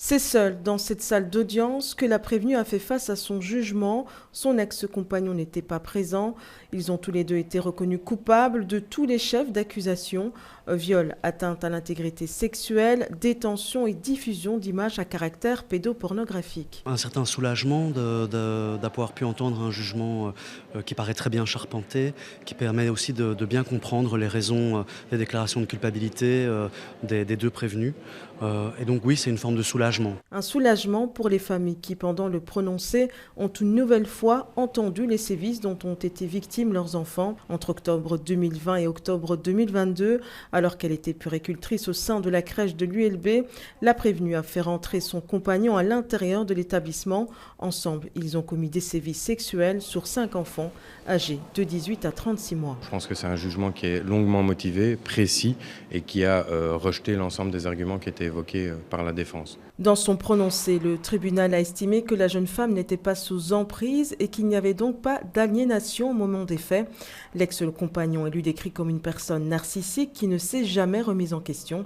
C'est seul dans cette salle d'audience que la prévenue a fait face à son jugement. Son ex-compagnon n'était pas présent. Ils ont tous les deux été reconnus coupables de tous les chefs d'accusation. Viol, atteinte à l'intégrité sexuelle, détention et diffusion d'images à caractère pédopornographique. Un certain soulagement d'avoir pu entendre un jugement qui paraît très bien charpenté, qui permet aussi de bien comprendre les raisons des déclarations de culpabilité des deux prévenus. Et donc oui, c'est une forme de soulagement. Un soulagement pour les familles qui, pendant le prononcé, ont une nouvelle fois entendu les sévices dont ont été victimes leurs enfants entre octobre 2020 et octobre 2022. Alors qu'elle était puéricultrice au sein de la crèche de l'ULB, la prévenue a fait rentrer son compagnon à l'intérieur de l'établissement. Ensemble, ils ont commis des sévices sexuels sur 5 enfants âgés de 18 à 36 mois. Je pense que c'est un jugement qui est longuement motivé, précis et qui a rejeté l'ensemble des arguments qui étaient évoqués par la défense. Dans son prononcé, le tribunal a estimé que la jeune femme n'était pas sous emprise et qu'il n'y avait donc pas d'aliénation au moment des faits. L'ex-compagnon est lui décrit comme une personne narcissique qui ne s'est jamais remise en question.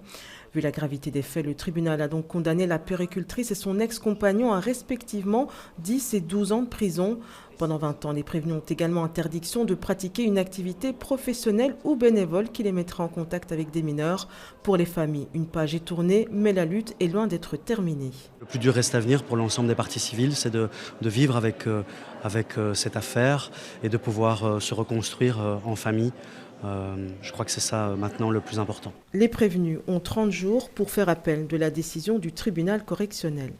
Vu la gravité des faits, le tribunal a donc condamné la puéricultrice et son ex-compagnon à respectivement 10 et 12 ans de prison. Pendant 20 ans, les prévenus ont également interdiction de pratiquer une activité professionnelle ou bénévole qui les mettra en contact avec des mineurs. Pour les familles, une page est tournée, mais la lutte est loin d'être terminée. Le plus dur reste à venir pour l'ensemble des parties civiles, c'est de vivre avec cette affaire et de pouvoir se reconstruire en famille. Je crois que c'est ça maintenant le plus important. Les prévenus ont 30 jours pour faire appel de la décision du tribunal correctionnel.